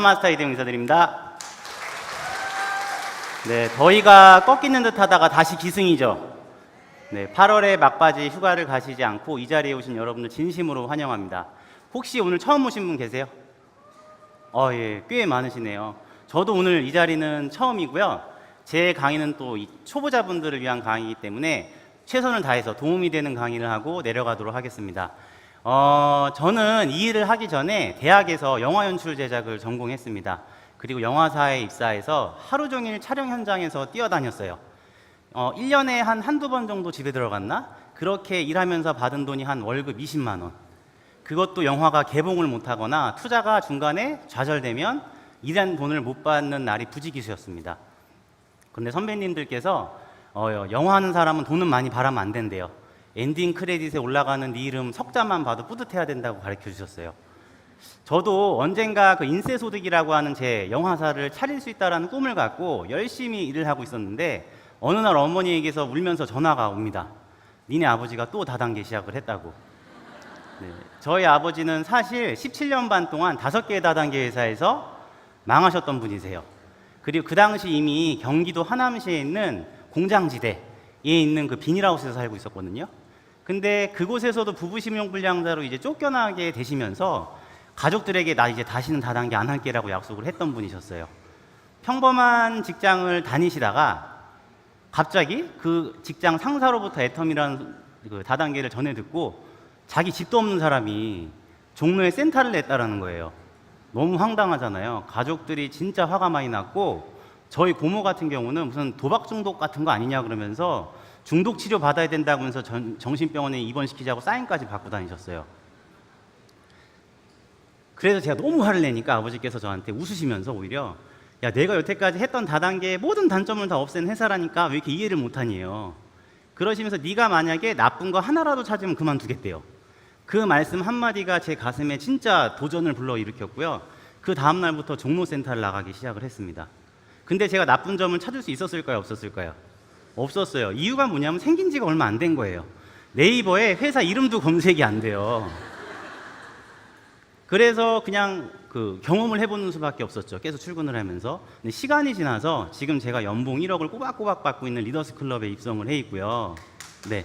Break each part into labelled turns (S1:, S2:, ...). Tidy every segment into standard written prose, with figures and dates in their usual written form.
S1: 마스터 이대용 인사드립니다. 네, 더위가 꺾이는 듯 하다가 다시 기승이죠. 네, 8월에 막바지 휴가를 가시지 않고 이 자리에 오신 여러분들 진심으로 환영합니다. 혹시 오늘 처음 오신 분 계세요? 예, 꽤 많으시네요. 저도 오늘 이 자리는 처음이고요. 제 강의는 또 이 초보자분들을 위한 강의이기 때문에 최선을 다해서 도움이 되는 강의를 하고 내려가도록 하겠습니다. 저는 이 일을 하기 전에 대학에서 영화 연출 제작을 전공했습니다. 그리고 영화사에 입사해서 하루 종일 촬영 현장에서 뛰어다녔어요. 1년에 한두 번 정도 집에 들어갔나? 그렇게 일하면서 받은 돈이 한 월급 20만 원. 그것도 영화가 개봉을 못하거나 투자가 중간에 좌절되면 일한 돈을 못 받는 날이 부지기수였습니다. 그런데 선배님들께서 영화하는 사람은 돈은 많이 벌면 안 된대요. 엔딩 크레딧에 올라가는 네 이름 석자만 봐도 뿌듯해야 된다고 가르쳐 주셨어요. 저도 언젠가 그 인쇄소득이라고 하는 제 영화사를 차릴 수 있다는 꿈을 갖고 열심히 일을 하고 있었는데 어느 날 어머니에게서 울면서 전화가 옵니다. 니네 아버지가 또 다단계 시작을 했다고. 네, 저희 아버지는 사실 17년 반 동안 5개의 다단계 회사에서 망하셨던 분이세요. 그리고 그 당시 이미 경기도 하남시에 있는 공장지대에 있는 그 비닐하우스에서 살고 있었거든요. 근데 그곳에서도 부부심용불량자로 이제 쫓겨나게 되시면서 가족들에게 나 이제 다시는 다단계 안 할게라고 약속을 했던 분이셨어요. 평범한 직장을 다니시다가 갑자기 그 직장 상사로부터 애텀이라는 그 다단계를 전해 듣고 자기 집도 없는 사람이 종로에 센터를 냈다라는 거예요. 너무 황당하잖아요. 가족들이 진짜 화가 많이 났고 저희 고모 같은 경우는 무슨 도박 중독 같은 거 아니냐 그러면서 중독 치료 받아야 된다고 해서 정신병원에 입원시키자고 사인까지 받고 다니셨어요. 그래서 제가 너무 화를 내니까 아버지께서 저한테 웃으시면서 오히려 야, 내가 여태까지 했던 다단계의 모든 단점을 다 없앤 회사라니까 왜 이렇게 이해를 못하니요. 그러시면서 네가 만약에 나쁜 거 하나라도 찾으면 그만두겠대요. 그 말씀 한마디가 제 가슴에 진짜 도전을 불러일으켰고요. 그 다음날부터 종로센터를 나가기 시작을 했습니다. 근데 제가 나쁜 점을 찾을 수 있었을까요? 없었을까요? 없었어요. 이유가 뭐냐면 생긴 지가 얼마 안 된 거예요. 네이버에 회사 이름도 검색이 안 돼요. 그래서 그냥 그 경험을 해보는 수밖에 없었죠. 계속 출근을 하면서. 근데 시간이 지나서 지금 제가 연봉 1억을 꼬박꼬박 받고 있는 리더스 클럽에 입성을 해 있고요. 네.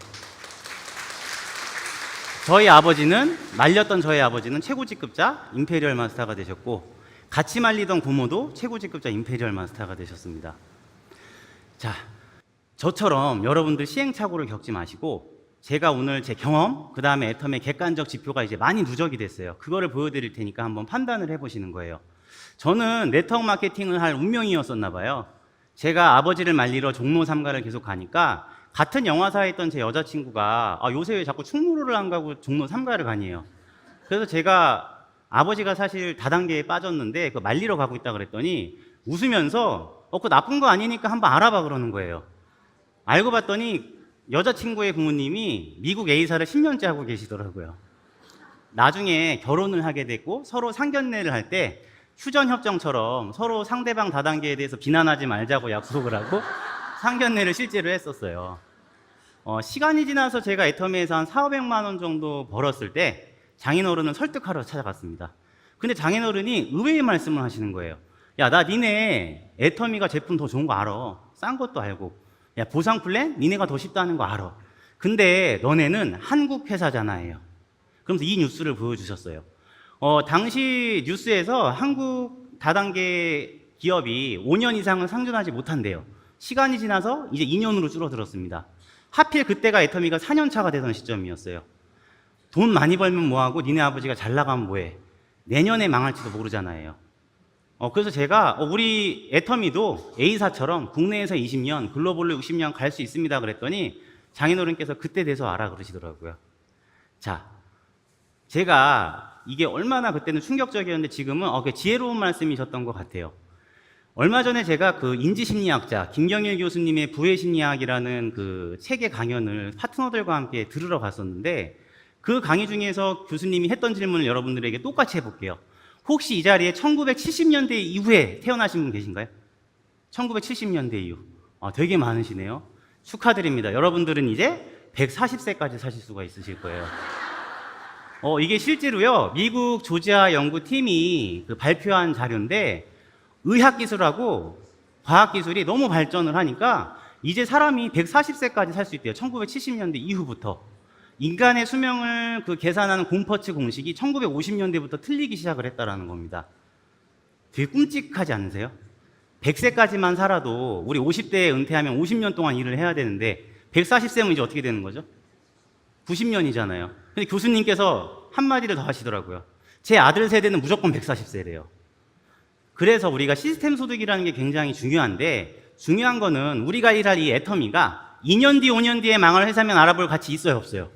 S1: 말렸던 저희 아버지는 최고직급자 임페리얼 마스터가 되셨고 같이 말리던 고모도 최고직급자 임페리얼 마스터가 되셨습니다. 자, 저처럼 여러분들 시행착오를 겪지 마시고 제가 오늘 제 경험, 그 다음에 애텀의 객관적 지표가 이제 많이 누적이 됐어요. 그거를 보여드릴 테니까 한번 판단을 해보시는 거예요. 저는 네트워크 마케팅을 할 운명이었었나 봐요. 제가 아버지를 말리러 종로 3가를 계속 가니까 같은 영화사에 있던 제 여자친구가 요새 왜 자꾸 충무로를 안 가고 종로 3가를 가니에요. 그래서 제가 아버지가 사실 다단계에 빠졌는데 그 말리러 가고 있다 그랬더니 웃으면서 그거 나쁜 거 아니니까 한번 알아봐 그러는 거예요. 알고 봤더니 여자친구의 부모님이 미국 A사를 10년째 하고 계시더라고요. 나중에 결혼을 하게 됐고 서로 상견례를 할 때 휴전협정처럼 서로 상대방 다단계에 대해서 비난하지 말자고 약속을 하고 상견례를 실제로 했었어요. 시간이 지나서 제가 애터미에서 한 400~500만 원 정도 벌었을 때 장인어른을 설득하러 찾아갔습니다. 근데 장인어른이 의외의 말씀을 하시는 거예요. 야, 나 니네 애터미가 제품 더 좋은 거 알아. 싼 것도 알고. 야, 보상 플랜? 니네가 더 쉽다는 거 알아. 근데 너네는 한국 회사잖아요. 그러면서 이 뉴스를 보여주셨어요. 당시 뉴스에서 한국 다단계 기업이 5년 이상은 상존하지 못한대요. 시간이 지나서 이제 2년으로 줄어들었습니다. 하필 그때가 애터미가 4년 차가 되던 시점이었어요. 돈 많이 벌면 뭐하고 니네 아버지가 잘 나가면 뭐해. 내년에 망할지도 모르잖아요. 그래서 제가 우리 애터미도 A사처럼 국내에서 20년, 글로벌로 60년 갈 수 있습니다 그랬더니 장인어른께서 그때 돼서 알아 그러시더라고요. 자, 제가 이게 얼마나 그때는 충격적이었는데 지금은 지혜로운 말씀이셨던 것 같아요. 얼마 전에 제가 그 인지심리학자 김경일 교수님의 부해심리학이라는 그 책의 강연을 파트너들과 함께 들으러 갔었는데 그 강의 중에서 교수님이 했던 질문을 여러분들에게 똑같이 해볼게요. 혹시 이 자리에 1970년대 이후에 태어나신 분 계신가요? 1970년대 이후. 되게 많으시네요. 축하드립니다. 여러분들은 이제 140세까지 사실 수가 있으실 거예요. 이게 실제로요, 미국 조지아 연구팀이 그 발표한 자료인데, 의학기술하고 과학기술이 너무 발전을 하니까 이제 사람이 140세까지 살 수 있대요. 1970년대 이후부터. 인간의 수명을 그 계산하는 곰퍼츠 공식이 1950년대부터 틀리기 시작을 했다라는 겁니다. 되게 끔찍하지 않으세요? 100세까지만 살아도 우리 50대에 은퇴하면 50년 동안 일을 해야 되는데 140세면 이제 어떻게 되는 거죠? 90년이잖아요. 근데 교수님께서 한마디를 더 하시더라고요. 제 아들 세대는 무조건 140세래요. 그래서 우리가 시스템 소득이라는 게 굉장히 중요한데, 중요한 거는 우리가 일할 이 애터미가 2년 뒤, 5년 뒤에 망할 회사면 알아볼 가치 있어요, 없어요?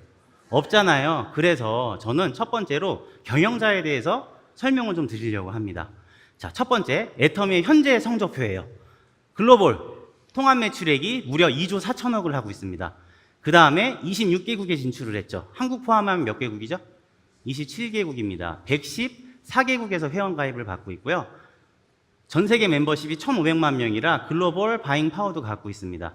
S1: 없잖아요. 그래서 저는 첫 번째로 경영자에 대해서 설명을 좀 드리려고 합니다. 자, 첫 번째, 애터미의 현재 성적표예요. 글로벌 통합 매출액이 무려 2조 4천억을 하고 있습니다. 그 다음에 26개국에 진출을 했죠. 한국 포함하면 몇 개국이죠? 27개국입니다. 114개국에서 회원 가입을 받고 있고요. 전 세계 멤버십이 1,500만 명이라 글로벌 바잉 파워도 갖고 있습니다.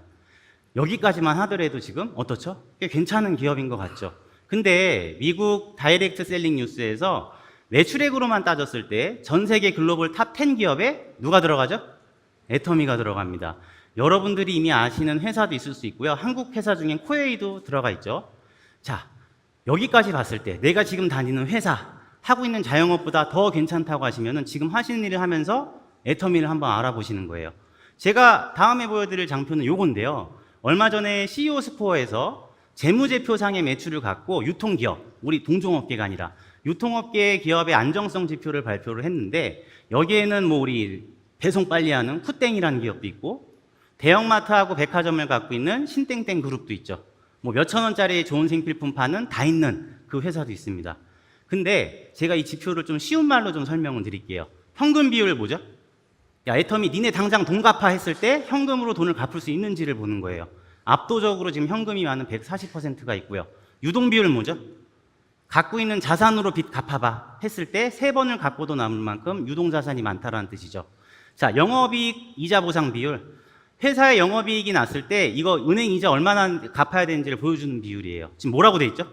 S1: 여기까지만 하더라도 지금 어떻죠? 꽤 괜찮은 기업인 것 같죠? 근데 미국 다이렉트 셀링 뉴스에서 매출액으로만 따졌을 때 전 세계 글로벌 탑 10 기업에 누가 들어가죠? 애터미가 들어갑니다. 여러분들이 이미 아시는 회사도 있을 수 있고요. 한국 회사 중엔 코웨이도 들어가 있죠. 자, 여기까지 봤을 때 내가 지금 다니는 회사, 하고 있는 자영업보다 더 괜찮다고 하시면은 지금 하시는 일을 하면서 애터미를 한번 알아보시는 거예요. 제가 다음에 보여드릴 장표는 요건데요. 얼마 전에 CEO 스코어에서 재무제표상의 매출을 갖고 유통기업, 우리 동종업계가 아니라 유통업계 기업의 안정성 지표를 발표를 했는데, 여기에는 뭐 우리 배송 빨리 하는 쿠땡이라는 기업도 있고, 대형마트하고 백화점을 갖고 있는 신땡땡 그룹도 있죠. 뭐 몇천 원짜리 좋은 생필품 파는 다 있는 그 회사도 있습니다. 근데 제가 이 지표를 좀 쉬운 말로 좀 설명을 드릴게요. 현금 비율 뭐죠? 야, 애터미 니네 당장 돈 갚아 했을 때 현금으로 돈을 갚을 수 있는지를 보는 거예요. 압도적으로 지금 현금이 많은 140%가 있고요. 유동 비율 뭐죠? 갖고 있는 자산으로 빚 갚아봐 했을 때 3번을 갚고도 남을 만큼 유동자산이 많다라는 뜻이죠. 자, 영업이익 이자 보상 비율. 회사의 영업이익이 났을 때 이거 은행 이자 얼마나 갚아야 되는지를 보여주는 비율이에요. 지금 뭐라고 돼 있죠?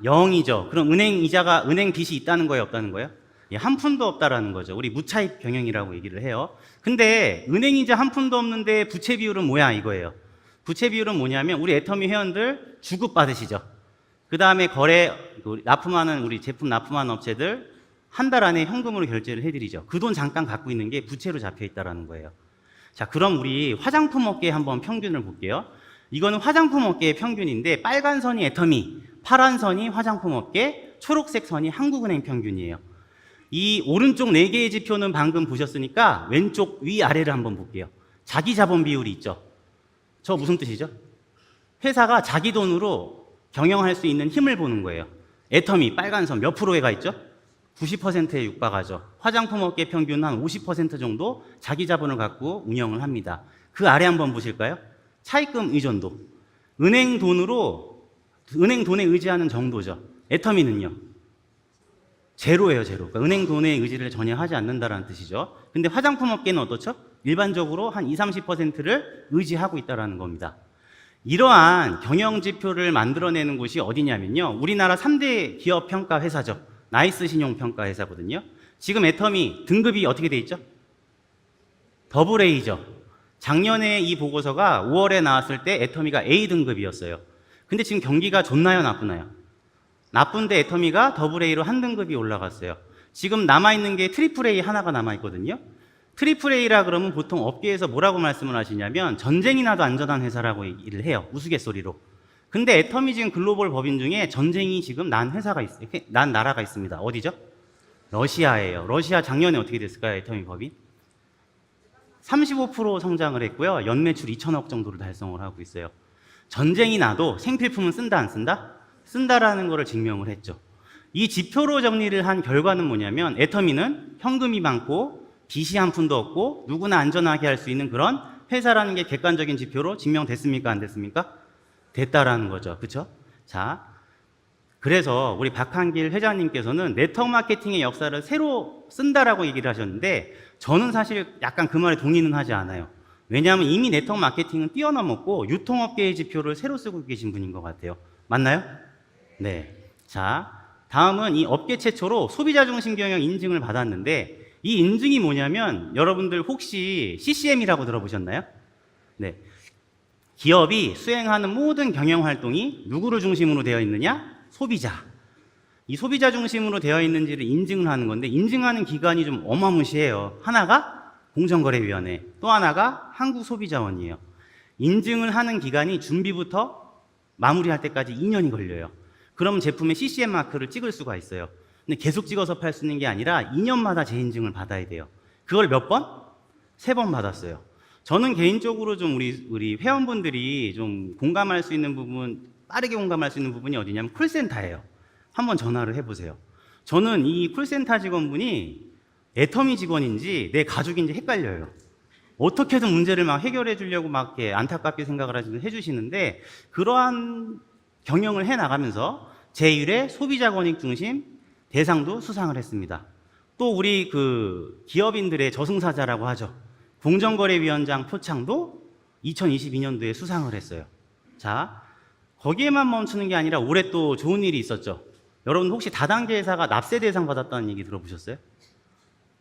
S1: 0이죠. 그럼 은행 이자가, 은행 빚이 있다는 거예요, 없다는 거예요? 예, 한 푼도 없다라는 거죠. 우리 무차입 경영이라고 얘기를 해요. 근데 은행 이자 한 푼도 없는데 부채 비율은 뭐야, 이거예요. 부채 비율은 뭐냐면 우리 애터미 회원들 주급 받으시죠. 그 다음에 거래, 납품하는 우리 제품 납품하는 업체들 한 달 안에 현금으로 결제를 해드리죠. 그 돈 잠깐 갖고 있는 게 부채로 잡혀 있다라는 거예요. 자, 그럼 우리 화장품 업계에 한번 평균을 볼게요. 이거는 화장품 업계의 평균인데, 빨간 선이 애터미, 파란 선이 화장품 업계, 초록색 선이 한국은행 평균이에요. 이 오른쪽 4개의 지표는 방금 보셨으니까 왼쪽 위아래를 한번 볼게요. 자기 자본 비율이 있죠. 저 무슨 뜻이죠? 회사가 자기 돈으로 경영할 수 있는 힘을 보는 거예요. 애터미 빨간 선 몇 프로에 가 있죠? 90%에 육박하죠. 화장품 업계 평균은 한 50% 정도 자기 자본을 갖고 운영을 합니다. 그 아래 한번 보실까요? 차입금 의존도. 은행 돈에 의지하는 정도죠. 애터미는요? 제로예요, 제로. 그러니까 은행 돈에 의지를 전혀 하지 않는다는 뜻이죠. 근데 화장품 업계는 어떻죠? 일반적으로 한 20, 30%를 의지하고 있다는 겁니다. 이러한 경영 지표를 만들어내는 곳이 어디냐면요, 우리나라 3대 기업 평가 회사죠. 나이스 신용 평가 회사거든요. 지금 애터미 등급이 어떻게 돼 있죠? 더블 A죠. 작년에 이 보고서가 5월에 나왔을 때 애터미가 A 등급이었어요. 근데 지금 경기가 좋나요, 나쁘나요? 나쁜데 애터미가 더블 A로 한 등급이 올라갔어요. 지금 남아있는 게 트리플 A 하나가 남아있거든요. 트리플 A라 그러면 보통 업계에서 뭐라고 말씀을 하시냐면 전쟁이 나도 안전한 회사라고 얘기를 해요. 우스갯소리로. 근데 애터미 지금 글로벌 법인 중에 전쟁이 지금 난 회사가 있어요. 난 나라가 있습니다. 어디죠? 러시아예요. 러시아 작년에 어떻게 됐을까요, 애터미 법인? 35% 성장을 했고요. 연매출 2천억 정도를 달성을 하고 있어요. 전쟁이 나도 생필품은 쓴다, 안 쓴다? 쓴다라는 것을 증명을 했죠. 이 지표로 정리를 한 결과는 뭐냐면, 애터미는 현금이 많고 빚이 한 푼도 없고 누구나 안전하게 할 수 있는 그런 회사라는 게 객관적인 지표로 증명됐습니까, 안 됐습니까? 됐다라는 거죠. 그렇죠? 자, 그래서 우리 박한길 회장님께서는 네트워크 마케팅의 역사를 새로 쓴다라고 얘기를 하셨는데, 저는 사실 약간 그 말에 동의는 하지 않아요. 왜냐하면 이미 네트워크 마케팅은 뛰어넘었고 유통업계의 지표를 새로 쓰고 계신 분인 것 같아요. 맞나요? 네. 자, 다음은 이 업계 최초로 소비자 중심 경영 인증을 받았는데, 이 인증이 뭐냐면 여러분들 혹시 CCM이라고 들어보셨나요? 네. 기업이 수행하는 모든 경영 활동이 누구를 중심으로 되어 있느냐? 소비자. 이 소비자 중심으로 되어 있는지를 인증을 하는 건데, 인증하는 기관이 좀 어마무시해요. 하나가 공정거래위원회, 또 하나가 한국소비자원이에요. 인증을 하는 기간이 준비부터 마무리할 때까지 2년이 걸려요. 그럼 제품의 CCM 마크를 찍을 수가 있어요. 근데 계속 찍어서 팔 수 있는 게 아니라 2년마다 재인증을 받아야 돼요. 그걸 몇 번? 3번 받았어요. 저는 개인적으로 좀 우리 회원분들이 좀 공감할 수 있는 부분, 빠르게 공감할 수 있는 부분이 어디냐면 콜센터예요. 한번 전화를 해보세요. 저는 이 콜센터 직원분이 애터미 직원인지 내 가족인지 헷갈려요. 어떻게든 문제를 막 해결해 주려고 막 이렇게 안타깝게 생각을 해주시는데, 그러한 경영을 해 나가면서 제1회 소비자 권익 중심 대상도 수상을 했습니다. 또 우리 그 기업인들의 저승사자라고 하죠. 공정거래위원장 표창도 2022년도에 수상을 했어요. 자, 거기에만 멈추는 게 아니라 올해 또 좋은 일이 있었죠. 여러분 혹시 다단계 회사가 납세 대상 받았다는 얘기 들어보셨어요?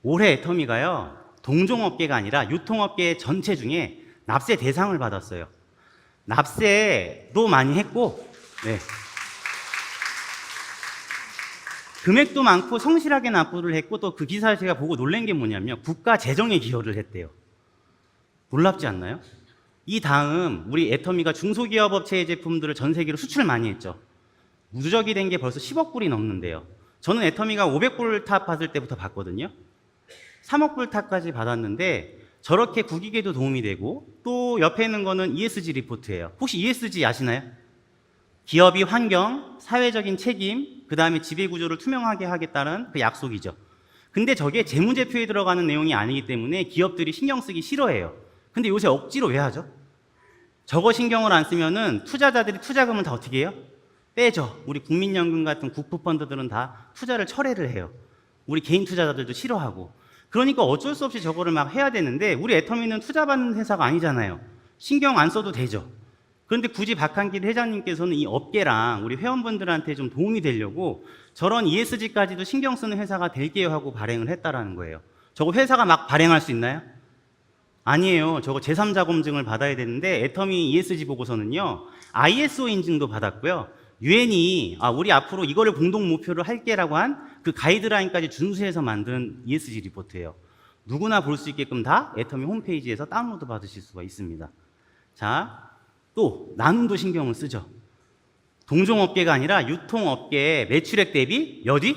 S1: 올해 애터미가요, 동종업계가 아니라 유통업계 전체 중에 납세 대상을 받았어요. 납세도 많이 했고, 네. 금액도 많고 성실하게 납부를 했고, 또 그 기사를 제가 보고 놀란 게 뭐냐면 국가 재정에 기여를 했대요. 놀랍지 않나요? 이 다음 우리 애터미가 중소기업 업체의 제품들을 전 세계로 수출 많이 했죠. 누적이 된 게 벌써 10억 불이 넘는데요. 저는 애터미가 500불 탑 받을 때부터 봤거든요. 3억 불 탑까지 받았는데, 저렇게 국익에도 도움이 되고, 또 옆에 있는 거는 ESG 리포트예요. 혹시 ESG 아시나요? 기업이 환경, 사회적인 책임, 그 다음에 지배구조를 투명하게 하겠다는 그 약속이죠. 근데 저게 재무제표에 들어가는 내용이 아니기 때문에 기업들이 신경 쓰기 싫어해요. 근데 요새 억지로 왜 하죠? 저거 신경을 안 쓰면은 투자자들이 투자금을 다 어떻게 해요? 빼죠. 우리 국민연금 같은 국부펀드들은 다 투자를 철회를 해요. 우리 개인 투자자들도 싫어하고. 그러니까 어쩔 수 없이 저거를 막 해야 되는데, 우리 애터미는 투자받는 회사가 아니잖아요. 신경 안 써도 되죠. 그런데 굳이 박한길 회장님께서는 이 업계랑 우리 회원분들한테 좀 도움이 되려고 저런 ESG까지도 신경 쓰는 회사가 될게요 하고 발행을 했다라는 거예요. 저거 회사가 막 발행할 수 있나요? 아니에요. 저거 제3자 검증을 받아야 되는데, 애터미 ESG 보고서는요, ISO 인증도 받았고요. 유엔이 우리 앞으로 이거를 공동 목표로 할게라고 한 그 가이드라인까지 준수해서 만든 ESG 리포트예요. 누구나 볼 수 있게끔 다 애터미 홈페이지에서 다운로드 받으실 수가 있습니다. 자, 또 나눔도 신경을 쓰죠. 동종업계가 아니라 유통업계 매출액 대비 몇위?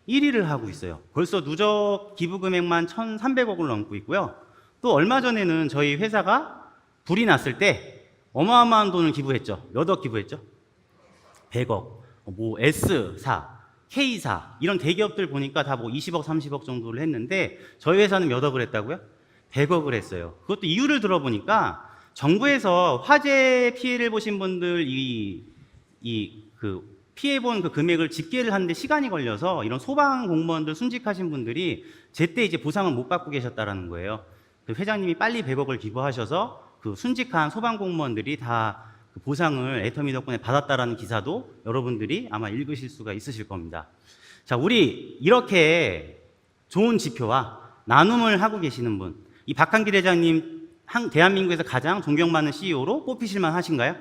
S1: 1위를 하고 있어요. 벌써 누적 기부 금액만 1,300억을 넘고 있고요. 또 얼마 전에는 저희 회사가 불이 났을 때 어마어마한 돈을 기부했죠. 몇 억 기부했죠? 100억. 뭐 S사, K사 이런 대기업들 보니까 다 뭐 20억, 30억 정도를 했는데, 저희 회사는 몇 억을 했다고요? 100억을 했어요. 그것도 이유를 들어보니까 정부에서 화재 피해를 보신 분들 그 피해 본 그 금액을 집계를 하는데 시간이 걸려서 이런 소방 공무원들 순직하신 분들이 제때 이제 보상을 못 받고 계셨다라는 거예요. 그 회장님이 빨리 100억을 기부하셔서 그 순직한 소방 공무원들이 다 그 보상을 애터미 덕분에 받았다라는 기사도 여러분들이 아마 읽으실 수가 있으실 겁니다. 자, 우리 이렇게 좋은 지표와 나눔을 하고 계시는 분, 이 박한길 회장님 대한민국에서 가장 존경받는 CEO로 뽑히실만 하신가요?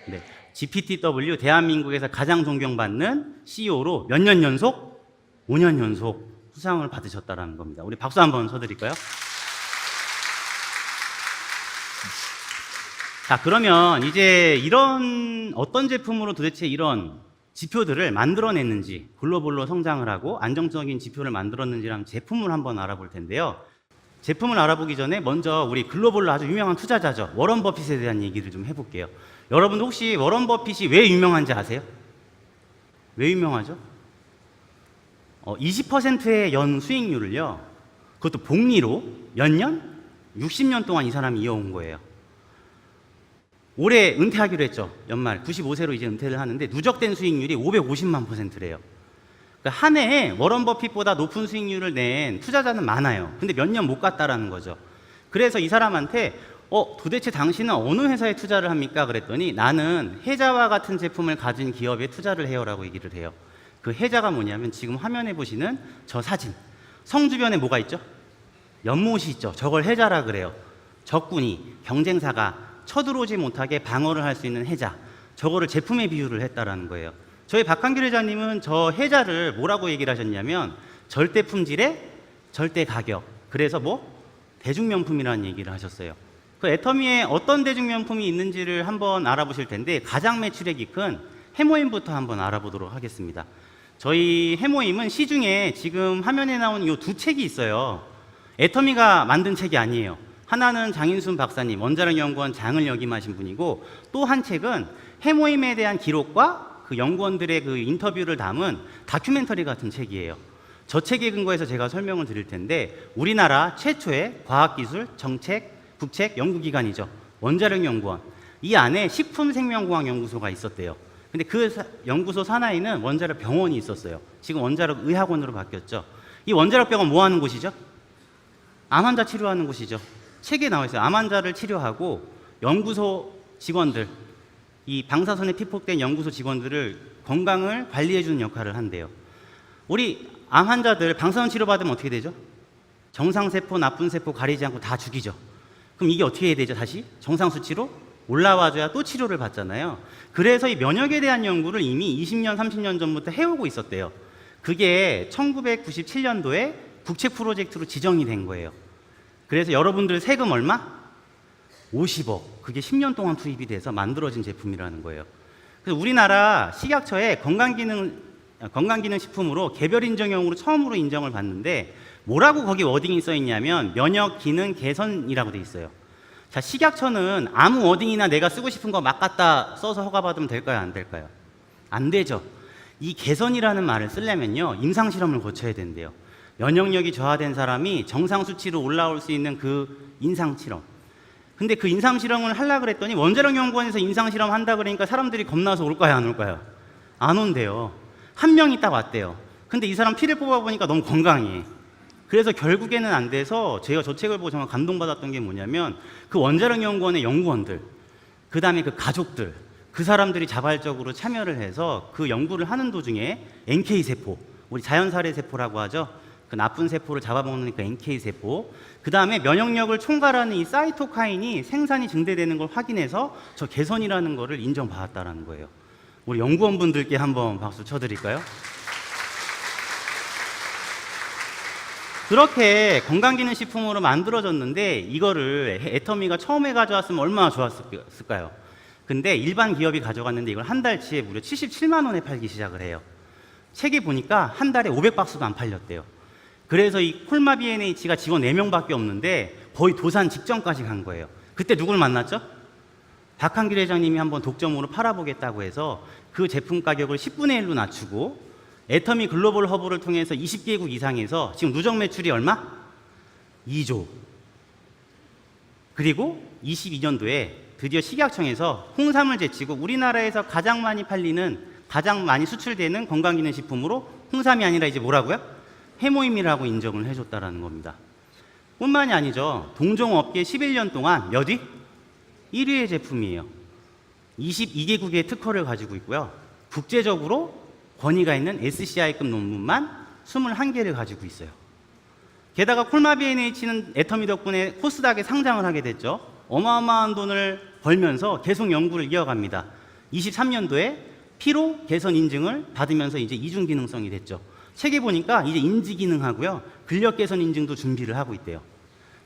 S1: 네. GPTW 대한민국에서 가장 존경받는 CEO로 몇 년 연속? 5년 연속 수상을 받으셨다는 겁니다. 우리 박수 한번 쳐드릴까요? 자, 그러면 이제 이런 어떤 제품으로 도대체 이런 지표들을 만들어냈는지, 글로벌로 성장을 하고 안정적인 지표를 만들었는지라는 제품을 한번 알아볼 텐데요. 제품을 알아보기 전에 먼저 우리 글로벌로 아주 유명한 투자자죠. 워런 버핏에 대한 얘기를 좀 해볼게요. 여러분 혹시 워런 버핏이 왜 유명한지 아세요? 왜 유명하죠? 20%의 연 수익률을요, 그것도 복리로 몇 년? 60년 동안 이 사람이 이어온 거예요. 올해 은퇴하기로 했죠. 연말 95세로 이제 은퇴를 하는데 누적된 수익률이 550만 %래요. 그러니까 한 해에 워런 버핏보다 높은 수익률을 낸 투자자는 많아요. 근데 몇 년 못 갔다라는 거죠. 그래서 이 사람한테 도대체 당신은 어느 회사에 투자를 합니까? 그랬더니 나는 해자와 같은 제품을 가진 기업에 투자를 해요라고 얘기를 해요. 그 해자가 뭐냐면 지금 화면에 보시는 저 사진. 성 주변에 뭐가 있죠? 연못이 있죠. 저걸 해자라 그래요. 적군이, 경쟁사가 쳐들어오지 못하게 방어를 할 수 있는 해자. 저거를 제품에 비유를 했다라는 거예요. 저희 박한길 회장님은 저 해자를 뭐라고 얘기를 하셨냐면 절대 품질에 절대 가격. 그래서 뭐 대중명품이라는 얘기를 하셨어요. 그 애터미에 어떤 대중명품이 있는지를 한번 알아보실 텐데 가장 매출액이 큰 해모임부터 한번 알아보도록 하겠습니다. 저희 해모임은 시중에 지금 화면에 나오는 이 두 책이 있어요. 애터미가 만든 책이 아니에요. 하나는 장인순 박사님, 원자력 연구원 장을 역임하신 분이고, 또 한 책은 해모임에 대한 기록과 그 연구원들의 그 인터뷰를 담은 다큐멘터리 같은 책이에요. 저 책에 근거해서 제가 설명을 드릴 텐데, 우리나라 최초의 과학기술, 정책, 국책 연구기관이죠. 원자력 연구원. 이 안에 식품생명공학연구소가 있었대요. 근데 그 연구소 산하에는 원자력 병원이 있었어요. 지금 원자력 의학원으로 바뀌었죠. 이 원자력 병원 뭐 하는 곳이죠? 암 환자 치료하는 곳이죠. 책에 나와 있어요. 암 환자를 치료하고 연구소 직원들, 이 방사선에 피폭된 연구소 직원들을 건강을 관리해주는 역할을 한대요. 우리 암 환자들 방사선 치료받으면 어떻게 되죠? 정상세포, 나쁜세포 가리지 않고 다 죽이죠. 그럼 이게 어떻게 해야 되죠? 다시 정상 수치로 올라와줘야 또 치료를 받잖아요. 그래서 이 면역에 대한 연구를 이미 20년, 30년 전부터 해오고 있었대요. 그게 1997년도에 국책 프로젝트로 지정이 된 거예요. 그래서 여러분들 세금 얼마? 50억. 그게 10년 동안 투입이 돼서 만들어진 제품이라는 거예요. 그래서 우리나라 식약처에 건강기능식품으로 개별인정형으로 처음으로 인정을 받는데, 뭐라고 거기 워딩이 써 있냐면 면역 기능 개선이라고 돼 있어요. 자, 식약처는 아무 워딩이나 내가 쓰고 싶은 거 막 갖다 써서 허가받으면 될까요? 안 될까요? 안 되죠. 이 개선이라는 말을 쓰려면요, 임상실험을 거쳐야 된대요. 면역력이 저하된 사람이 정상 수치로 올라올 수 있는 그 임상실험. 근데 그 임상실험을 하려고 그랬더니 원자력 연구원에서 임상실험 한다 그러니까 사람들이 겁나서 올까요? 안 올까요? 안 온대요. 한 명이 딱 왔대요. 근데 이 사람 피를 뽑아보니까 너무 건강해. 그래서 결국에는 안 돼서 제가 저 책을 보고 정말 감동받았던 게 뭐냐면 그 원자력 연구원의 연구원들, 그 다음에 그 가족들, 그 사람들이 자발적으로 참여를 해서 그 연구를 하는 도중에 NK세포, 우리 자연살해세포라고 하죠. 그 나쁜 세포를 잡아먹는 그 NK세포, 그 다음에 면역력을 총괄하는 이 사이토카인이 생산이 증대되는 걸 확인해서 저 개선이라는 거를 인정받았다는 거예요. 우리 연구원분들께 한번 박수 쳐드릴까요? 그렇게 건강기능식품으로 만들어졌는데 이거를 애터미가 처음에 가져왔으면 얼마나 좋았을까요? 근데 일반 기업이 가져갔는데 이걸 한 달치에 무려 77만 원에 팔기 시작을 해요. 책에 보니까 한 달에 500박스도 안 팔렸대요. 그래서 이 콜마 BNH가 직원 4명밖에 없는데 거의 도산 직전까지 간 거예요. 그때 누굴 만났죠? 박한길 회장님이 한번 독점으로 팔아보겠다고 해서 그 제품 가격을 10분의 1로 낮추고 애터미 글로벌 허브를 통해서 20개국 이상에서 지금 누적 매출이 얼마? 2조. 그리고 22년도에 드디어 식약청에서 홍삼을 제치고 우리나라에서 가장 많이 팔리는, 가장 많이 수출되는 건강기능식품으로 홍삼이 아니라 이제 뭐라고요? 해모임이라고 인정을 해줬다라는 겁니다. 뿐만이 아니죠. 동종업계 11년 동안 몇 위? 1위의 제품이에요. 22개국의 특허를 가지고 있고요. 국제적으로 권위가 있는 SCI급 논문만 21개를 가지고 있어요. 게다가 콜마 BNH는 애터미 덕분에 코스닥에 상장을 하게 됐죠. 어마어마한 돈을 벌면서 계속 연구를 이어갑니다. 23년도에 피로 개선 인증을 받으면서 이제 이중 기능성이 됐죠. 책에 보니까 이제 인지 기능하고요, 근력 개선 인증도 준비를 하고 있대요.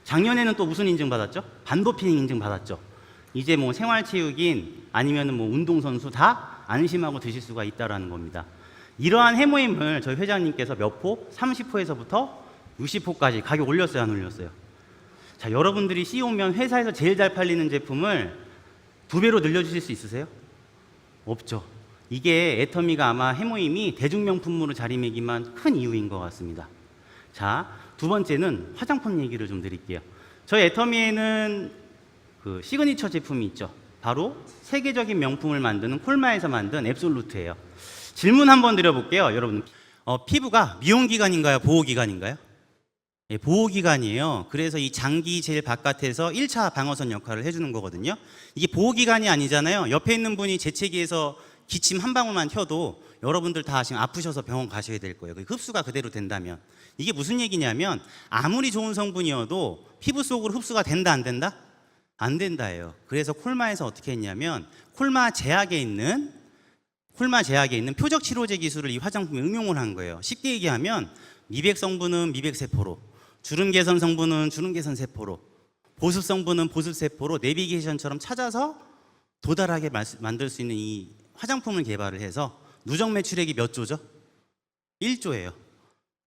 S1: 작년에는 또 무슨 인증 받았죠? 반도핑 인증 받았죠. 이제 뭐 생활체육인 아니면은 뭐 운동선수 다 안심하고 드실 수가 있다라는 겁니다. 이러한 해모임을 저희 회장님께서 몇 포? 30포에서부터 60포까지 가격 올렸어요, 안 올렸어요? 자, 여러분들이 CEO면 회사에서 제일 잘 팔리는 제품을 2배로 늘려주실 수 있으세요? 없죠. 이게 애터미가 아마 해모임이 대중명품으로 자리매김한 큰 이유인 것 같습니다. 자, 두 번째는 화장품 얘기를 좀 드릴게요. 저희 애터미에는 그 시그니처 제품이 있죠. 바로 세계적인 명품을 만드는 콜마에서 만든 앱솔루트예요. 질문 한번 드려볼게요, 여러분. 피부가 미용기관인가요, 보호기관인가요? 예, 보호기관이에요. 그래서 이 장기 제일 바깥에서 1차 방어선 역할을 해주는 거거든요. 이게 보호기관이 아니잖아요. 옆에 있는 분이 재채기해서 기침 한 방울만 튀어도 여러분들 다 지금 아프셔서 병원 가셔야 될 거예요. 그 흡수가 그대로 된다면. 이게 무슨 얘기냐면 아무리 좋은 성분이어도 피부 속으로 흡수가 된다 안 된다? 안 된다예요. 그래서 콜마에서 어떻게 했냐면 콜마 제약에 있는 표적 치료제 기술을 이 화장품에 응용을 한 거예요. 쉽게 얘기하면 미백 성분은 미백 세포로, 주름 개선 성분은 주름 개선 세포로, 보습 성분은 보습 세포로 내비게이션처럼 찾아서 도달하게 만들 수 있는 이 화장품을 개발을 해서 누적 매출액이 몇 조죠? 1조예요.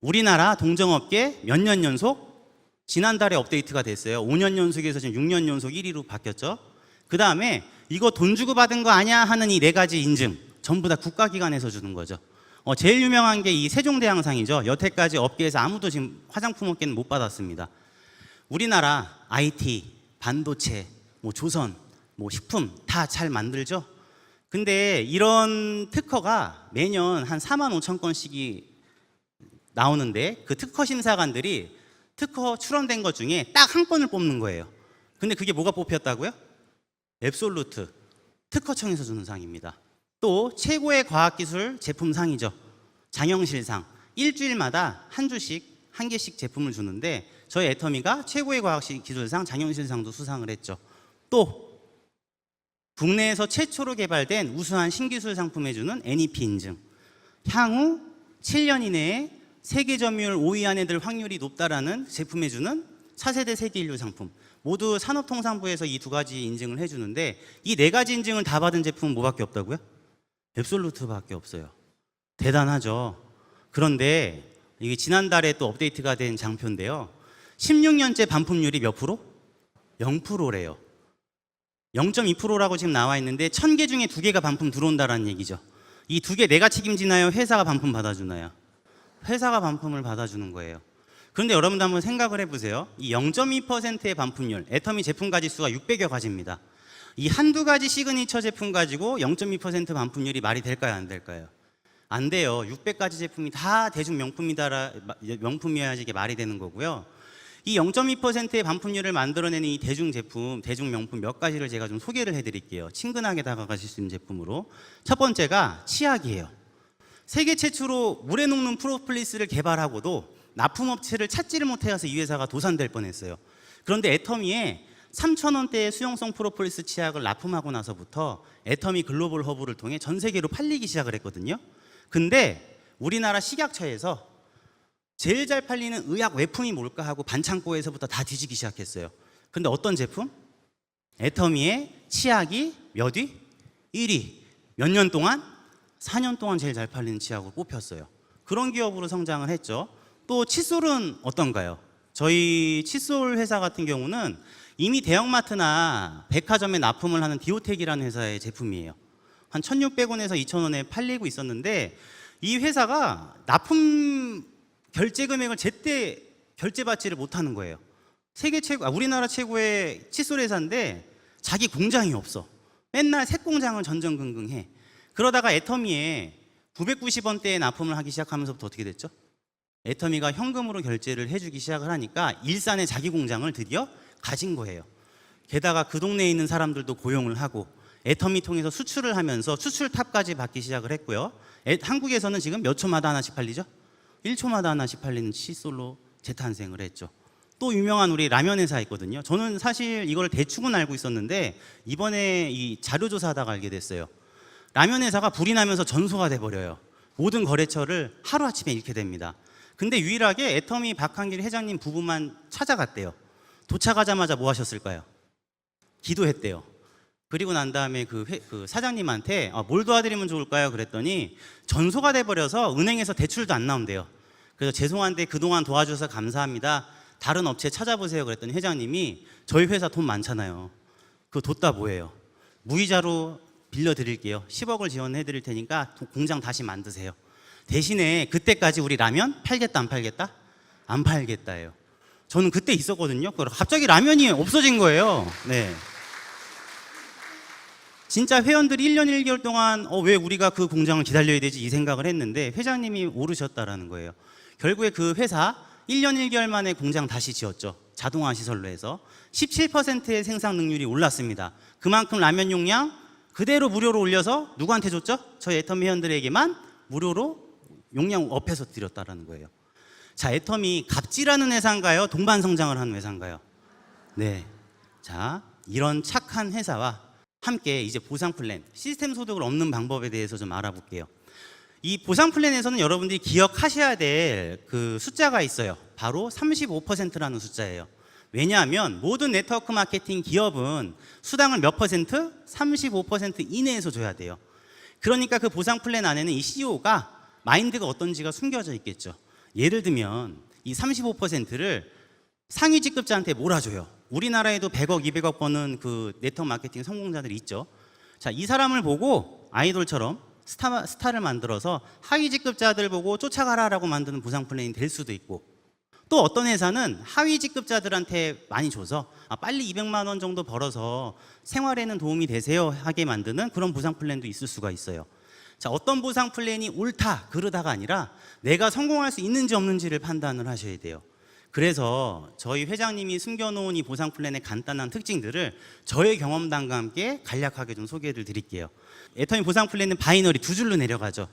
S1: 우리나라 동정업계 몇 년 연속? 지난달에 업데이트가 됐어요. 5년 연속에서 지금 6년 연속 1위로 바뀌었죠. 그 다음에 이거 돈 주고 받은 거 아니야 하는 이 4가지 인증 전부 다 국가기관에서 주는 거죠. 제일 유명한 게 이 세종대왕상이죠. 여태까지 업계에서 아무도 지금 화장품 업계는 못 받았습니다. 우리나라 IT, 반도체, 조선, 식품 다 잘 만들죠. 근데 이런 특허가 매년 한 4만 5천 건씩이 나오는데 그 특허 심사관들이 특허 출원된 것 중에 딱 한 건을 뽑는 거예요. 근데 그게 뭐가 뽑혔다고요? 앱솔루트 특허청에서 주는 상입니다. 또 최고의 과학기술 제품상이죠. 장영실상. 일주일마다 한 주씩 한 개씩 제품을 주는데 저희 애터미가 최고의 과학기술상 장영실상도 수상을 했죠. 또 국내에서 최초로 개발된 우수한 신기술 상품에 주는 NEP 인증. 향후 7년 이내에 세계 점유율 5위 안에 들 확률이 높다라는 제품에 주는 차세대 세계 인류 상품. 모두 산업통상부에서 이 2가지 인증을 해주는데 이 4가지 인증을 다 받은 제품은 뭐밖에 없다고요? 앱솔루트밖에 없어요. 대단하죠. 그런데 이게 지난달에 또 업데이트가 된 장표인데요. 16년째 반품률이 몇 프로? 0%래요. 0.2%라고 지금 나와 있는데 1000개 중에 2개가 반품 들어온다라는 얘기죠. 이 2개 내가 책임지나요? 회사가 반품 받아주나요? 회사가 반품을 받아주는 거예요. 그런데 여러분도 한번 생각을 해보세요. 이 0.2%의 반품률, 애터미 제품 가지수가 600여 가지입니다. 이 한두 가지 시그니처 제품 가지고 0.2% 반품률이 말이 될까요? 안 될까요? 안 돼요. 600가지 제품이 다 대중 명품이어야지 이게 말이 되는 거고요. 이 0.2%의 반품률을 만들어내는 이 대중 제품, 대중 명품 몇 가지를 제가 좀 소개를 해드릴게요. 친근하게 다가가실 수 있는 제품으로. 첫 번째가 치약이에요. 세계 최초로 물에 녹는 프로폴리스를 개발하고도 납품업체를 찾지를 못해서 이 회사가 도산될 뻔했어요. 그런데 애터미에 3,000원대의 수용성 프로폴리스 치약을 납품하고 나서부터 애터미 글로벌 허브를 통해 전 세계로 팔리기 시작을 했거든요. 근데 우리나라 식약처에서 제일 잘 팔리는 의약 외품이 뭘까 하고 반창고에서부터 다 뒤지기 시작했어요. 근데 어떤 제품? 애터미의 치약이 몇 위? 1위. 몇 년 동안? 4년 동안 제일 잘 팔리는 치약으로 뽑혔어요. 그런 기업으로 성장을 했죠. 또 칫솔은 어떤가요? 저희 칫솔 회사 같은 경우는 이미 대형마트나 백화점에 납품을 하는 디오텍이라는 회사의 제품이에요. 한 1,600원에서 2,000원에 팔리고 있었는데 이 회사가 납품 결제 금액을 제때 결제받지를 못하는 거예요. 우리나라 최고의 칫솔 회사인데 자기 공장이 없어. 맨날 새 공장을 전전긍긍해. 그러다가 애터미에 990원대에 납품을 하기 시작하면서부터 어떻게 됐죠? 애터미가 현금으로 결제를 해주기 시작을 하니까 일산에 자기 공장을 드디어 가진 거예요. 게다가 그 동네에 있는 사람들도 고용을 하고 애터미 통해서 수출을 하면서 수출탑까지 받기 시작을 했고요. 한국에서는 지금 몇 초마다 하나씩 팔리죠? 1초마다 하나씩 팔리는 칫솔로 재탄생을 했죠. 또 유명한 우리 라면 회사 있거든요. 저는 사실 이걸 대충은 알고 있었는데 이번에 이 자료조사하다가 알게 됐어요. 라면 회사가 불이 나면서 전소가 돼버려요. 모든 거래처를 하루아침에 잃게 됩니다. 근데 유일하게 애터미 박한길 회장님 부부만 찾아갔대요. 도착하자마자 뭐 하셨을까요? 기도했대요. 그리고 난 다음에 그 사장님한테 뭘 도와드리면 좋을까요? 그랬더니 전소가 돼버려서 은행에서 대출도 안 나온대요. 그래서 죄송한데 그동안 도와주셔서 감사합니다. 다른 업체 찾아보세요. 그랬더니 회장님이 저희 회사 돈 많잖아요. 그거 뒀다 뭐예요? 무이자로 빌려드릴게요. 10억을 지원해 드릴 테니까 공장 다시 만드세요. 대신에 그때까지 우리 라면 팔겠다 안 팔겠다? 안 팔겠다예요. 저는 그때 있었거든요. 갑자기 라면이 없어진 거예요. 네. 진짜 회원들이 1년 1개월 동안 왜 우리가 그 공장을 기다려야 되지 이 생각을 했는데 회장님이 오르셨다라는 거예요. 결국에 그 회사 1년 1개월 만에 공장 다시 지었죠. 자동화 시설로 해서 17%의 생산 능률이 올랐습니다. 그만큼 라면 용량 그대로 무료로 올려서 누구한테 줬죠? 저희 애터미 회원들에게만 무료로 용량 업해서 드렸다라는 거예요. 자, 애텀이 갑질하는 회사인가요? 동반 성장을 하는 회사인가요? 네. 자, 이런 착한 회사와 함께 이제 보상 플랜, 시스템 소득을 얻는 방법에 대해서 좀 알아볼게요. 이 보상 플랜에서는 여러분들이 기억하셔야 될 그 숫자가 있어요. 바로 35%라는 숫자예요. 왜냐하면 모든 네트워크 마케팅 기업은 수당을 몇 퍼센트? 35% 이내에서 줘야 돼요. 그러니까 그 보상 플랜 안에는 이 CEO가 마인드가 어떤지가 숨겨져 있겠죠. 예를 들면 이 35%를 상위 직급자한테 몰아줘요. 우리나라에도 100억, 200억 버는 그 네트워크 마케팅 성공자들이 있죠. 자, 이 사람을 보고 아이돌처럼 스타를 만들어서 하위 직급자들 보고 쫓아가라라고 만드는 보상 플랜이 될 수도 있고, 또 어떤 회사는 하위 직급자들한테 많이 줘서 빨리 200만 원 정도 벌어서 생활에는 도움이 되세요 하게 만드는 그런 보상 플랜도 있을 수가 있어요. 자, 어떤 보상 플랜이 옳다 그르다가 아니라 내가 성공할 수 있는지 없는지를 판단을 하셔야 돼요. 그래서 저희 회장님이 숨겨놓은 이 보상 플랜의 간단한 특징들을 저의 경험담과 함께 간략하게 좀 소개를 드릴게요. 애터미 보상 플랜은 바이너리 두 줄로 내려가죠.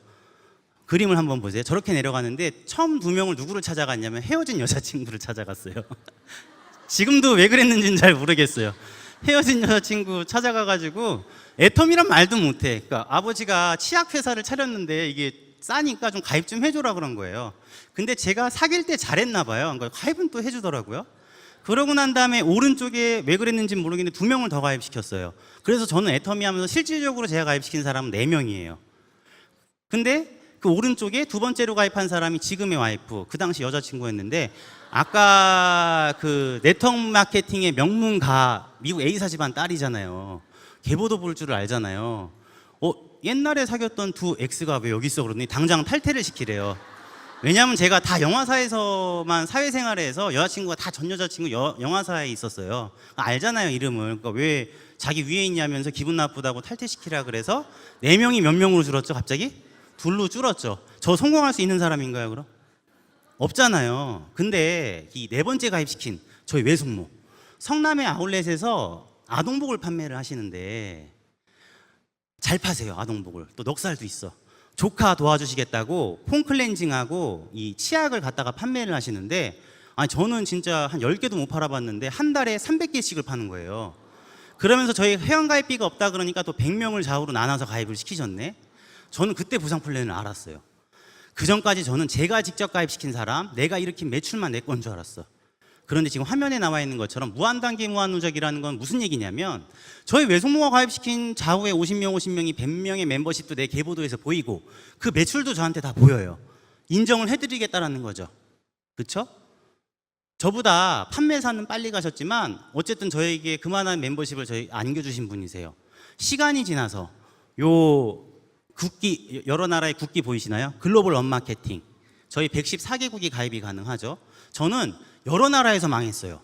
S1: 그림을 한번 보세요. 저렇게 내려가는데 처음 두 명을 누구를 찾아갔냐면 헤어진 여자친구를 찾아갔어요. 지금도 왜 그랬는지는 잘 모르겠어요. 헤어진 여자친구 찾아가가지고 애텀이란 말도 못해. 그러니까 아버지가 치약회사를 차렸는데 이게 싸니까 좀 가입 좀 해줘라 그런 거예요. 근데 제가 사귈 때 잘했나 봐요. 그러니까 가입은 또 해주더라고요. 그러고 난 다음에 오른쪽에 왜 그랬는지는 모르겠는데 2명을 더 가입시켰어요. 그래서 저는 애터미 하면서 실질적으로 제가 가입시킨 사람은 4명이에요. 근데 그 오른쪽에 두 번째로 가입한 사람이 지금의 와이프, 그 당시 여자친구였는데, 아까 그 네트워크 마케팅의 명문가 미국 A사 집안 딸이잖아요. 계보도 볼 줄을 알잖아요. 옛날에 사귀었던 두 X가 왜 여기 있어 그러더니 당장 탈퇴를 시키래요. 왜냐하면 제가 다 영화사에서만 사회생활을 해서 여자친구가 다 전 여자친구 영화사에 있었어요. 알잖아요, 이름을. 그러니까 왜 자기 위에 있냐면서 기분 나쁘다고 탈퇴시키라 그래서 4명이 몇 명으로 줄었죠, 갑자기? 2로 줄었죠. 저 성공할 수 있는 사람인가요, 그럼? 없잖아요. 근데 이 4번째 가입시킨 저희 외숙모, 성남의 아울렛에서 아동복을 판매를 하시는데 잘 파세요, 아동복을. 또 넉살도 있어. 조카 도와주시겠다고 폼 클렌징하고 이 치약을 갖다가 판매를 하시는데, 아니 저는 진짜 한 10개도 못 팔아봤는데 한 달에 300개씩을 파는 거예요. 그러면서 저희 회원가입비가 없다 그러니까 또 100명을 좌우로 나눠서 가입을 시키셨네. 저는 그때 보상 플랜을 알았어요. 그 전까지 저는 제가 직접 가입시킨 사람, 내가 일으킨 매출만 내 건 줄 알았어. 그런데 지금 화면에 나와 있는 것처럼 무한단계 무한누적이라는 건 무슨 얘기냐면, 저희 외숙모가 가입시킨 좌우에 50명이 100명의 멤버십도 내 계보도에서 보이고 그 매출도 저한테 다 보여요. 인정을 해드리겠다라는 거죠. 그렇죠? 저보다 판매사는 빨리 가셨지만 어쨌든 저에게 그만한 멤버십을 저희 안겨주신 분이세요. 시간이 지나서 요 국기, 여러 나라의 국기 보이시나요? 글로벌 원마케팅. 저희 114개국이 가입이 가능하죠. 저는 여러 나라에서 망했어요.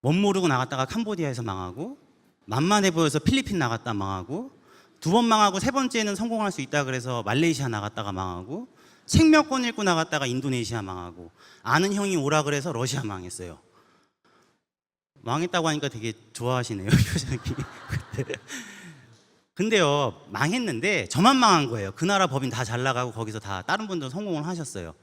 S1: 멋 모르고 나갔다가 캄보디아에서 망하고, 만만해 보여서 필리핀 나갔다 망하고, 2번 망하고 3번째는 성공할 수 있다 그래서 말레이시아 나갔다가 망하고, 책 몇 권 읽고 나갔다가 인도네시아 망하고, 아는 형이 오라 그래서 러시아 망했어요. 망했다고 하니까 되게 좋아하시네요, 표정이. 근데요, 망했는데 저만 망한 거예요. 그 나라 법인 다 잘 나가고 거기서 다 다른 분들 성공을 하셨어요.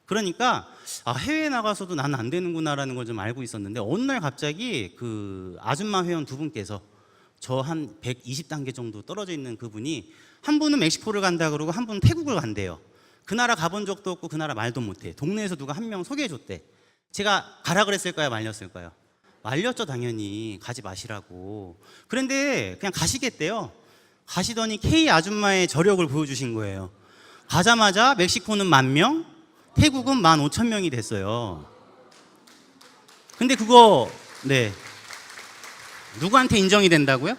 S1: 그러니까 해외에 나가서도 나는 안 되는구나라는 걸 좀 알고 있었는데, 어느 날 갑자기 그 아줌마 회원 2분께서 저 한 120단계 정도 떨어져 있는 그분이, 한 분은 멕시코를 간다 그러고 한 분은 태국을 간대요. 그 나라 가본 적도 없고 그 나라 말도 못해. 동네에서 누가 한 명 소개해 줬대. 제가 가라 그랬을까요, 말렸을까요? 말렸죠, 당연히. 가지 마시라고. 그런데 그냥 가시겠대요. 가시더니 K 아줌마의 저력을 보여주신 거예요. 가자마자 멕시코는 10,000명, 태국은 15,000명이 됐어요. 근데 그거 누구한테 인정이 된다고요?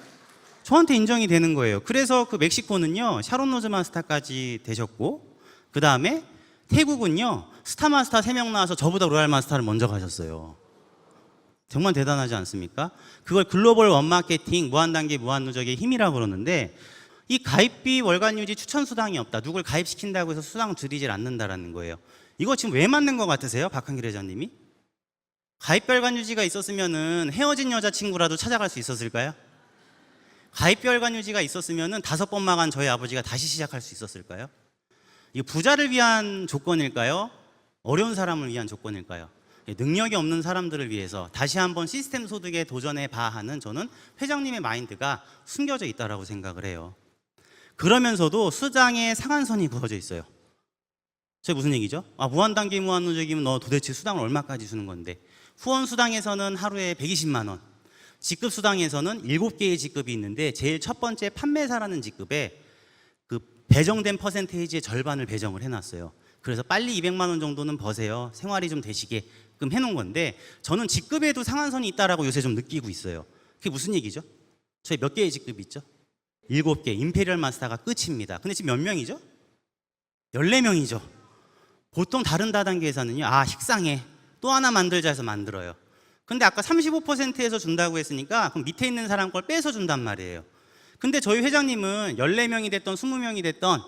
S1: 저한테 인정이 되는 거예요. 그래서 그 멕시코는요, 샤론 로즈 마스터까지 되셨고, 그 다음에 태국은요, 스타 마스터 3명 나와서 저보다 로얄 마스터를 먼저 가셨어요. 정말 대단하지 않습니까? 그걸 글로벌 원마케팅 무한단계 무한누적의 힘이라고 그러는데, 이 가입비 월간 유지 추천 수당이 없다, 누굴 가입시킨다고 해서 수당 줄이질 않는다라는 거예요. 이거 지금 왜 맞는 것 같으세요, 박한길 회장님이? 가입비 월간 유지가 있었으면은 헤어진 여자친구라도 찾아갈 수 있었을까요? 가입비 월간 유지가 있었으면은 5번 망한 저희 아버지가 다시 시작할 수 있었을까요? 이게 부자를 위한 조건일까요? 어려운 사람을 위한 조건일까요? 능력이 없는 사람들을 위해서 다시 한번 시스템 소득에 도전해 봐 하는 저는 회장님의 마인드가 숨겨져 있다고 생각을 해요. 그러면서도 수당에 상한선이 그어져 있어요. 저게 무슨 얘기죠? 무한단기 무한노적이면 너 도대체 수당을 얼마까지 주는 건데, 후원수당에서는 하루에 120만 원, 직급수당에서는 7개의 직급이 있는데 제일 첫 번째 판매사라는 직급에 그 배정된 퍼센테이지의 절반을 배정을 해놨어요. 그래서 빨리 200만 원 정도는 버세요. 생활이 좀 되시게끔 해놓은 건데, 저는 직급에도 상한선이 있다라고 요새 좀 느끼고 있어요. 그게 무슨 얘기죠? 저희 몇 개의 직급이 있죠? 7개, 임페리얼 마스터가 끝입니다. 근데 지금 몇 명이죠? 14명이죠. 보통 다른 다단계에서는요, 식상해, 또 하나 만들자 해서 만들어요. 근데 아까 35%에서 준다고 했으니까 그럼 밑에 있는 사람 걸 빼서 준단 말이에요. 근데 저희 회장님은 14명이 됐던 20명이 됐던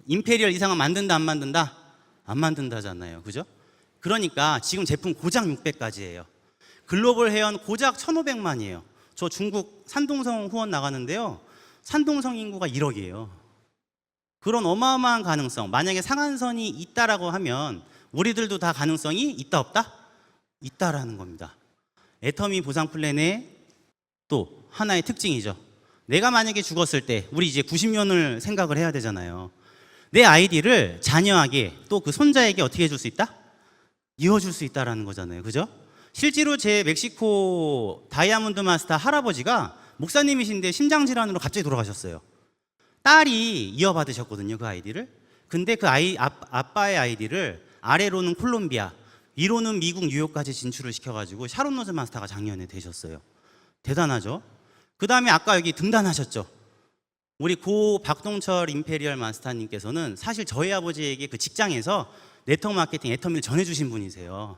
S1: 임페리얼 이상은 만든다 안 만든다? 안 만든다잖아요. 그죠? 그러니까 지금 제품 고작 600가지예요. 글로벌 회원 고작 1,500만이에요. 저 중국 산동성 후원 나가는데요, 산동성 인구가 1억이에요. 그런 어마어마한 가능성, 만약에 상한선이 있다라고 하면 우리들도 다 가능성이 있다 없다? 있다라는 겁니다. 애터미 보상 플랜의 또 하나의 특징이죠. 내가 만약에 죽었을 때 우리 이제 90년을 생각을 해야 되잖아요. 내 아이디를 자녀에게 또 그 손자에게 어떻게 해줄 수 있다? 이어줄 수 있다라는 거잖아요. 그죠? 실제로 제 멕시코 다이아몬드 마스터 할아버지가 목사님이신데 심장질환으로 갑자기 돌아가셨어요. 딸이 이어받으셨거든요, 그 아이디를. 근데 그 아빠의 아이디를 아래로는 콜롬비아, 위로는 미국 뉴욕까지 진출을 시켜가지고 샤론 로즈 마스터가 작년에 되셨어요. 대단하죠? 그 다음에 아까 여기 등단하셨죠? 우리 고 박동철 임페리얼 마스터님께서는 사실 저희 아버지에게 그 직장에서 네트워크 마케팅 애터미를 전해주신 분이세요.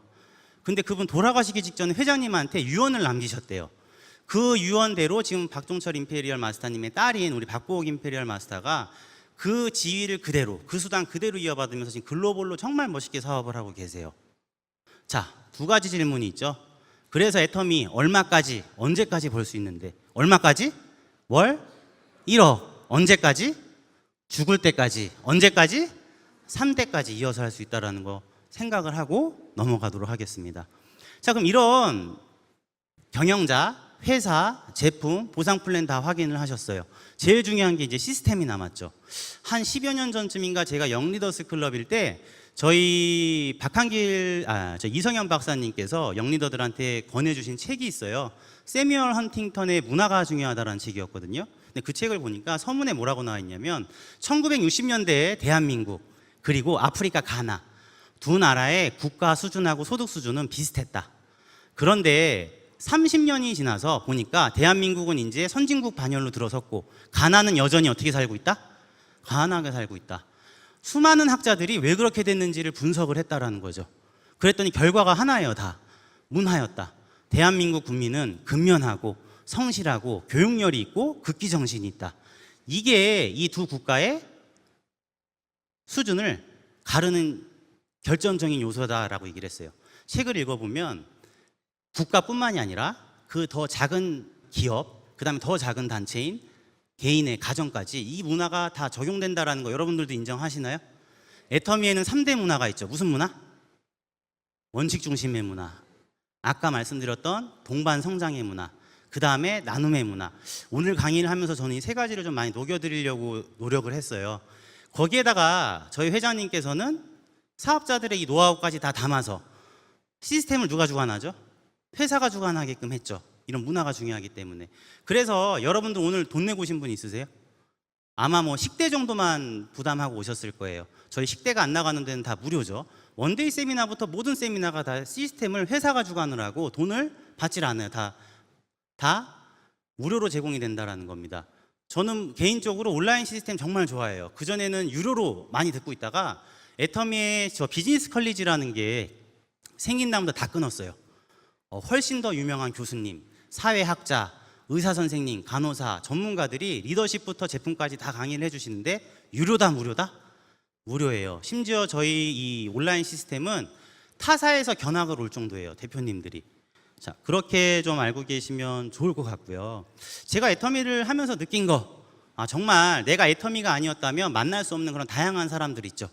S1: 근데 그분 돌아가시기 직전에 회장님한테 유언을 남기셨대요. 그 유언대로 지금 박동철 임페리얼 마스터님의 딸인 우리 박보옥 임페리얼 마스터가 그 지위를 그대로, 그 수당 그대로 이어받으면서 지금 글로벌로 정말 멋있게 사업을 하고 계세요. 자, 두 가지 질문이 있죠. 그래서 애터미 얼마까지, 언제까지 벌 수 있는데, 얼마까지? 월 1억. 언제까지? 죽을 때까지. 언제까지? 3대까지 이어서 할 수 있다는 거 생각을 하고 넘어가도록 하겠습니다. 자, 그럼 이런 경영자, 회사, 제품, 보상 플랜 다 확인을 하셨어요. 제일 중요한 게 이제 시스템이 남았죠. 한 10여 년 전쯤인가 제가 영리더스 클럽일 때 저희 저 이성현 박사님께서 영리더들한테 권해주신 책이 있어요. 세뮤얼 헌팅턴의 문화가 중요하다라는 책이었거든요. 근데 그 책을 보니까 서문에 뭐라고 나와 있냐면 1960년대에 대한민국 그리고 아프리카 가나 두 나라의 국가 수준하고 소득 수준은 비슷했다. 그런데 30년이 지나서 보니까 대한민국은 이제 선진국 반열로 들어섰고 가나는 여전히 어떻게 살고 있다? 가난하게 살고 있다. 수많은 학자들이 왜 그렇게 됐는지를 분석을 했다라는 거죠. 그랬더니 결과가 하나예요. 다 문화였다. 대한민국 국민은 근면하고 성실하고 교육열이 있고 극기정신이 있다. 이게 이 두 국가의 수준을 가르는 결정적인 요소다라고 얘기를 했어요. 책을 읽어보면 국가뿐만이 아니라 그 더 작은 기업, 그 다음에 더 작은 단체인 개인의 가정까지 이 문화가 다 적용된다라는 거 여러분들도 인정하시나요? 애터미에는 3대 문화가 있죠. 무슨 문화? 원칙 중심의 문화, 아까 말씀드렸던 동반 성장의 문화, 그 다음에 나눔의 문화. 오늘 강의를 하면서 저는 이 세 가지를 좀 많이 녹여드리려고 노력을 했어요. 거기에다가 저희 회장님께서는 사업자들의 이 노하우까지 다 담아서 시스템을 누가 주관하죠? 회사가 주관하게끔 했죠. 이런 문화가 중요하기 때문에. 그래서 여러분들 오늘 돈 내고 오신 분 있으세요? 아마 뭐 식대 정도만 부담하고 오셨을 거예요. 저희 식대가 안 나가는 데는 다 무료죠. 원데이 세미나부터 모든 세미나가 다 시스템을 회사가 주관을 하고 돈을 받질 않아요. 다 무료로 제공이 된다는 겁니다. 저는 개인적으로 온라인 시스템 정말 좋아해요. 그전에는 유료로 많이 듣고 있다가 애터미의 저 비즈니스 컬리지라는 게 생긴 다음부터 다 끊었어요. 훨씬 더 유명한 교수님, 사회학자, 의사 선생님, 간호사, 전문가들이 리더십부터 제품까지 다 강의를 해주시는데 유료다 무료다? 무료예요. 심지어 저희 이 온라인 시스템은 타사에서 견학을 올 정도예요. 대표님들이. 자, 그렇게 좀 알고 계시면 좋을 것 같고요. 제가 애터미를 하면서 느낀 거 정말 내가 애터미가 아니었다면 만날 수 없는 그런 다양한 사람들 있죠.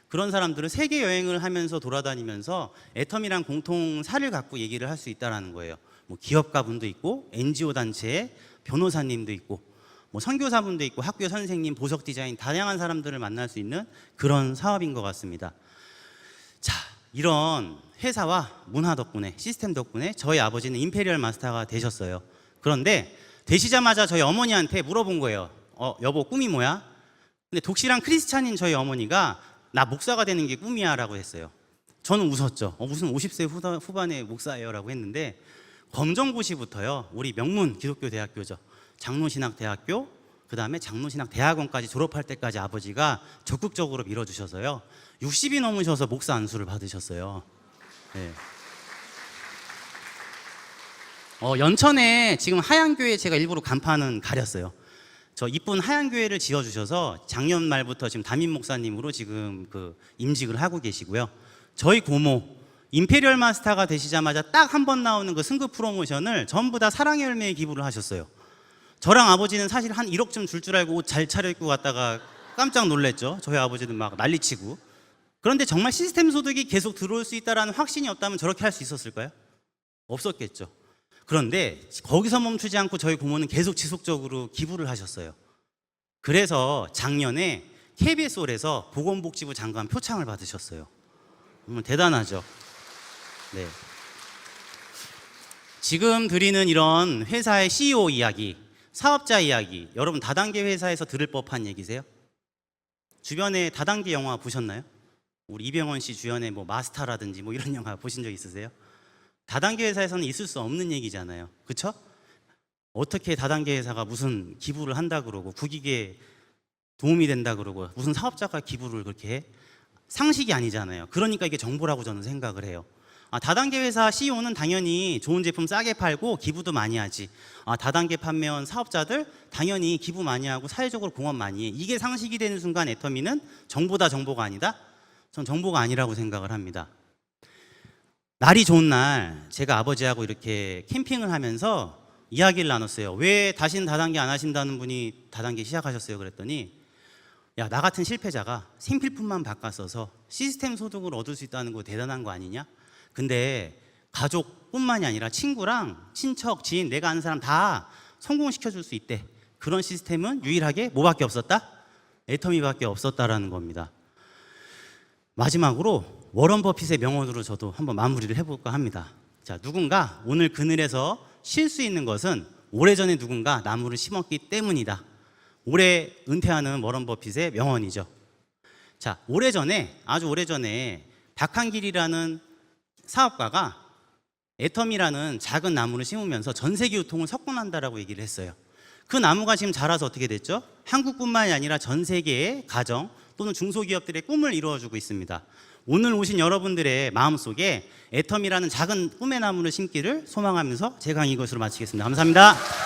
S1: 그런 사람들은 세계 여행을 하면서 돌아다니면서 애터미랑 공통사를 갖고 얘기를 할 수 있다는 거예요. 뭐 기업가분도 있고 NGO 단체의 변호사님도 있고 뭐 선교사분도 있고 학교 선생님, 보석 디자인 다양한 사람들을 만날 수 있는 그런 사업인 것 같습니다. 자, 이런 회사와 문화 덕분에, 시스템 덕분에 저희 아버지는 임페리얼 마스터가 되셨어요. 그런데 되시자마자 저희 어머니한테 물어본 거예요. 여보, 꿈이 뭐야? 근데 독실한 크리스찬인 저희 어머니가 나 목사가 되는 게 꿈이야 라고 했어요. 저는 웃었죠. 무슨 50세 후반의 목사예요 라고 했는데, 검정고시부터요, 우리 명문 기독교 대학교죠, 장로신학대학교, 그 다음에 장로신학대학원까지 졸업할 때까지 아버지가 적극적으로 밀어주셔서요, 60이 넘으셔서 목사 안수를 받으셨어요. 네. 연천에 지금 하얀교회 제가 일부러 간판은 가렸어요. 저 이쁜 하얀교회를 지어주셔서 작년 말부터 지금 담임 목사님으로 지금 임직을 하고 계시고요. 저희 고모 임페리얼 마스터가 되시자마자 딱 한 번 나오는 그 승급 프로모션을 전부 다 사랑의 열매에 기부를 하셨어요. 저랑 아버지는 사실 한 1억쯤 줄 줄 알고 옷 잘 차려입고 갔다가 깜짝 놀랐죠. 저희 아버지는 막 난리치고. 그런데 정말 시스템 소득이 계속 들어올 수 있다는 확신이 없다면 저렇게 할 수 있었을까요? 없었겠죠. 그런데 거기서 멈추지 않고 저희 고모는 계속 지속적으로 기부를 하셨어요. 그래서 작년에 KBS홀에서 보건복지부 장관 표창을 받으셨어요. 정말 대단하죠. 네. 지금 드리는 이런 회사의 CEO 이야기, 사업자 이야기, 여러분 다단계 회사에서 들을 법한 얘기세요? 주변에 다단계 영화 보셨나요? 우리 이병헌 씨 주연의 뭐 마스터라든지 뭐 이런 영화 보신 적 있으세요? 다단계 회사에서는 있을 수 없는 얘기잖아요. 그렇죠? 어떻게 다단계 회사가 무슨 기부를 한다 그러고 국익에 도움이 된다 그러고 무슨 사업자가 기부를 그렇게 해? 상식이 아니잖아요. 그러니까 이게 정보라고 저는 생각을 해요. 다단계 회사 CEO는 당연히 좋은 제품 싸게 팔고 기부도 많이 하지. 다단계 판매원 사업자들 당연히 기부 많이 하고 사회적으로 공헌 많이 해. 이게 상식이 되는 순간 애터미는 정보다 정보가 아니다? 전 정보가 아니라고 생각을 합니다. 날이 좋은 날 제가 아버지하고 이렇게 캠핑을 하면서 이야기를 나눴어요. 왜 다시는 다단계 안 하신다는 분이 다단계 시작하셨어요? 그랬더니 야, 나 같은 실패자가 생필품만 바꿨어서 시스템 소득을 얻을 수 있다는 거 대단한 거 아니냐? 근데 가족뿐만이 아니라 친구랑 친척, 지인, 내가 아는 사람 다 성공시켜줄 수 있대. 그런 시스템은 유일하게 뭐밖에 없었다? 애터미밖에 없었다라는 겁니다. 마지막으로 워런 버핏의 명언으로 저도 한번 마무리를 해볼까 합니다. 자, 누군가 오늘 그늘에서 쉴 수 있는 것은 오래전에 누군가 나무를 심었기 때문이다. 올해 은퇴하는 워런 버핏의 명언이죠. 자, 아주 오래전에 박한길이라는 사업가가 애터미라는 작은 나무를 심으면서 전 세계 유통을 석권한다라고 얘기를 했어요. 그 나무가 지금 자라서 어떻게 됐죠? 한국뿐만이 아니라 전 세계의 가정 또는 중소기업들의 꿈을 이루어주고 있습니다. 오늘 오신 여러분들의 마음속에 애터미라는 작은 꿈의 나무를 심기를 소망하면서 제 강의 이것으로 마치겠습니다. 감사합니다.